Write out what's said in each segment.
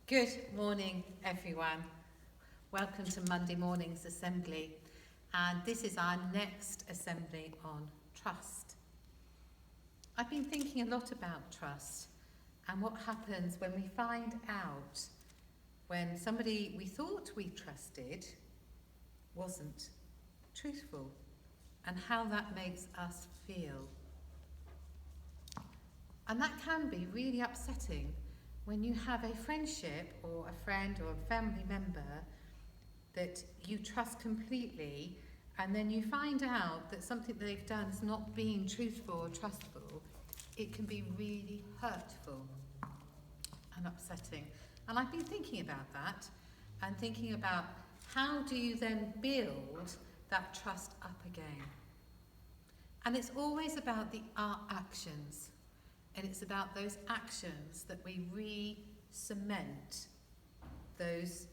Good morning, everyone. Welcome to Monday morning's assembly. And this is our next assembly on trust. I've been thinking a lot about trust and what happens when we find out when somebody we thought we trusted wasn't truthful and how that makes us feel. And that can be really upsetting when you have a friendship or a friend or a family member that you trust completely, and then you find out that something they've done is not being truthful or trustful. It can be really hurtful and upsetting. And I've been thinking about that and thinking about how do you then build that trust up again. And it's always about our actions. And it's about those actions that we re-cement those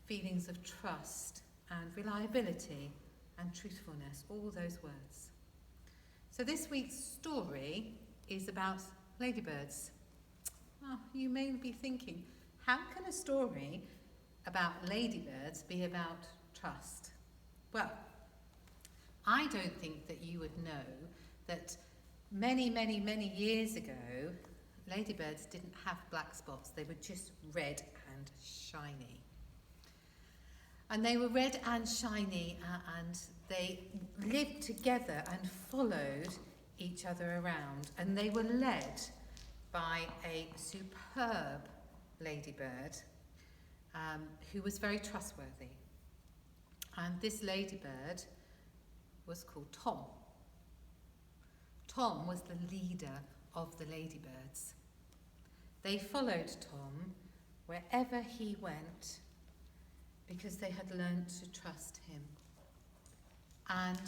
feelings of trust and reliability and truthfulness, all those words. So this week's story is about ladybirds. Oh, you may be thinking, how can a story about ladybirds be about trust? Well, I don't think that you would know that many years ago, ladybirds didn't have black spots. They were just red and shiny. And they were red and shiny, and they lived together and followed each other around. And they were led by a superb ladybird who was very trustworthy. And this ladybird was called Tom. Tom was the leader of the ladybirds. They followed Tom wherever he went because they had learned to trust him. And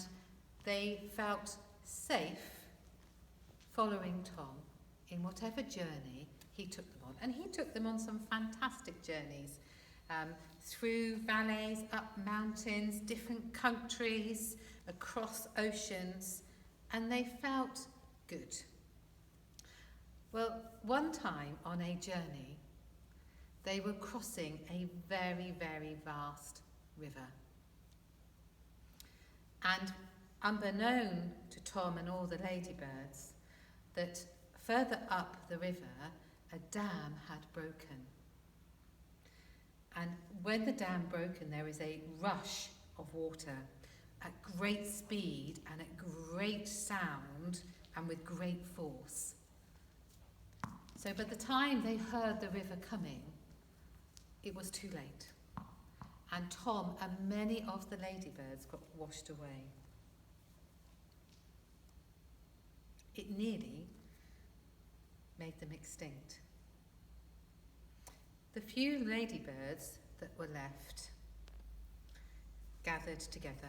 they felt safe following Tom in whatever journey he took them on. And he took them on some fantastic journeys through valleys, up mountains, different countries, across oceans. And they felt good. Well, one time on a journey, they were crossing a very vast river. And unbeknown to Tom and all the ladybirds, that further up the river, a dam had broken. And when the dam broken, there was a rush of water at great speed and at great sound and with great force. So by the time they heard the river coming, it was too late. And Tom and many of the ladybirds got washed away. It nearly made them extinct. The few ladybirds that were left gathered together.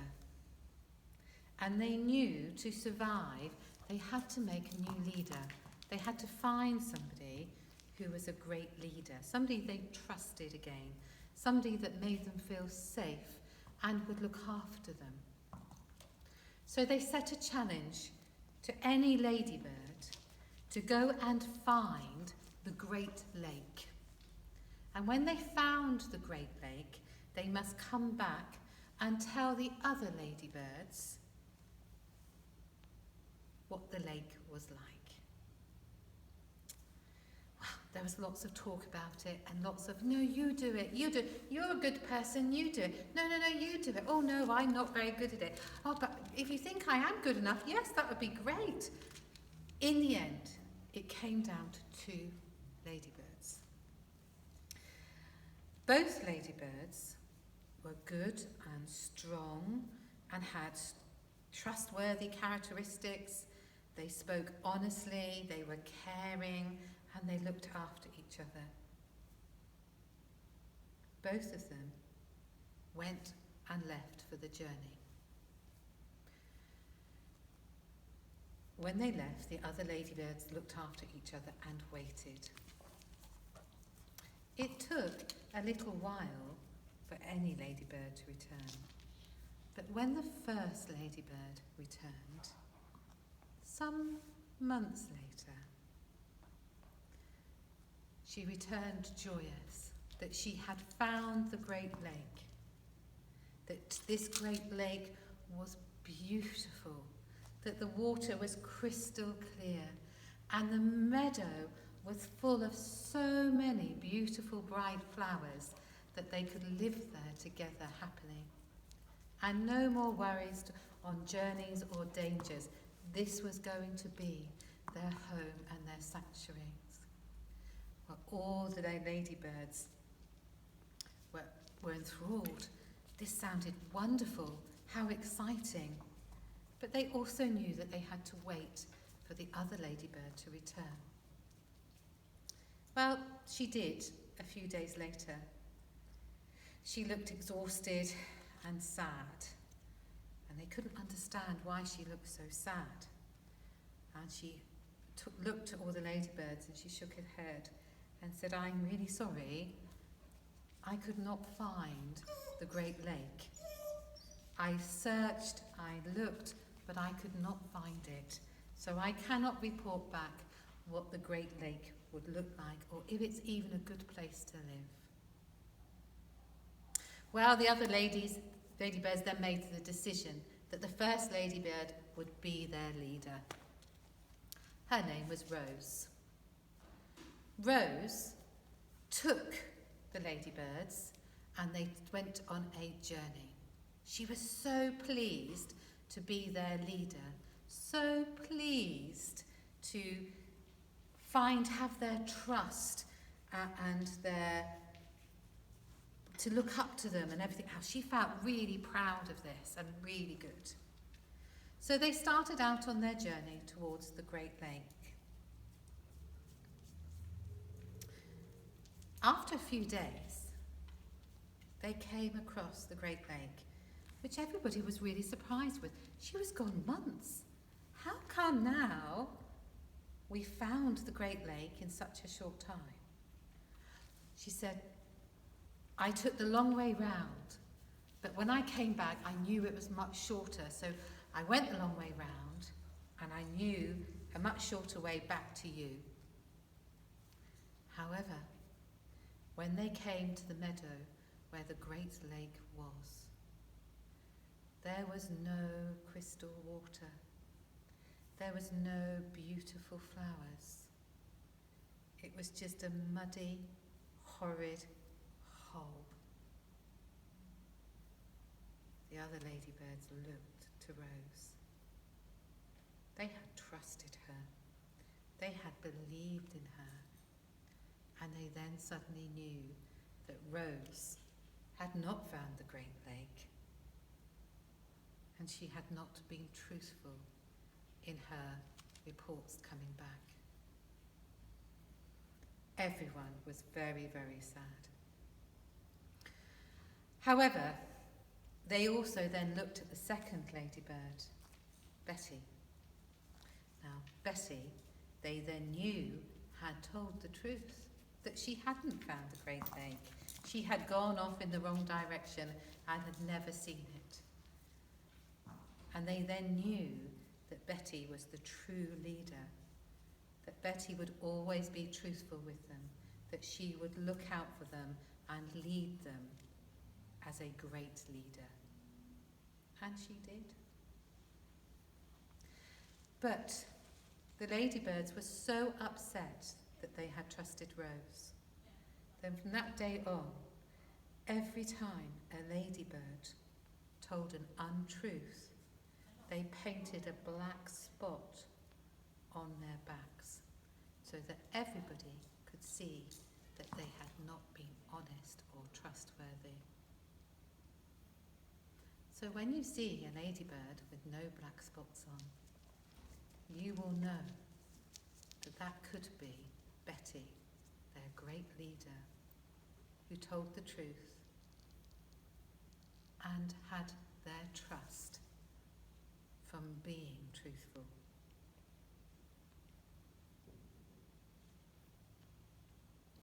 And they knew to survive, they had to make a new leader. They had to find somebody who was a great leader, somebody they trusted again, somebody that made them feel safe and would look after them. So they set a challenge to any ladybird to go and find the Great Lake. And when they found the Great Lake, they must come back and tell the other ladybirds what the lake was like. Well, there was lots of talk about it and lots of, no, you do it, you're a good person, you do it. No, you do it. Oh no, I'm not very good at it. Oh, but if you think I am good enough, yes, that would be great. In the end, it came down to two ladybirds. Both ladybirds were good and strong and had trustworthy characteristics. They spoke honestly, they were caring, and they looked after each other. Both of them went and left for the journey. When they left, the other ladybirds looked after each other and waited. It took a little while for any ladybird to return. But when the first ladybird returned, some months later, she returned joyous that she had found the Great Lake, that this Great Lake was beautiful, that the water was crystal clear, and the meadow was full of so many beautiful bright flowers that they could live there together happily. And no more worries on journeys or dangers. This was going to be their home and their sanctuaries. Well, all the ladybirds were enthralled. This sounded wonderful. How exciting. But they also knew that they had to wait for the other ladybird to return. Well, she did a few days later. She looked exhausted and sad, and they couldn't understand why she looked so sad. And she looked at all the ladybirds and she shook her head and said, "I'm really sorry. I could not find the Great Lake. I searched, I looked, but I could not find it. So I cannot report back what the Great Lake would look like, or if it's even a good place to live." Well, the other ladybirds then made the decision that the first ladybird would be their leader. Her name was Rose. Rose took the ladybirds and they went on a journey. She was so pleased to be their leader, so pleased to have their trust and to look up to them and everything else. She felt really proud of this and really good. So they started out on their journey towards the Great Lake. After a few days, they came across the Great Lake, which everybody was really surprised with. She was gone months. How come now we found the Great Lake in such a short time? She said, "I took the long way round, but when I came back, I knew it was much shorter. So I went the long way round, and I knew a much shorter way back to you." However, when they came to the meadow where the Great Lake was, there was no crystal water. There was no beautiful flowers. It was just a muddy, horrid hole. The other ladybirds looked to Rose. They had trusted her. They had believed in her. And they then suddenly knew that Rose had not found the Great Lake, and she had not been truthful in her reports coming back. Everyone was very, very sad. However, they also then looked at the second ladybird, Betty. Now, Betty, they then knew, had told the truth, that she hadn't found the Great Lake. She had gone off in the wrong direction and had never seen it. And they then knew that Betty was the true leader, that Betty would always be truthful with them, that she would look out for them and lead them as a great leader. And she did. But the ladybirds were so upset that they had trusted Rose. Then from that day on, every time a ladybird told an untruth, they painted a black spot on their backs so that everybody could see that they had not been honest or trustworthy. So when you see a ladybird with no black spots on, you will know that that could be Betty, their great leader, who told the truth and had their trust from being truthful.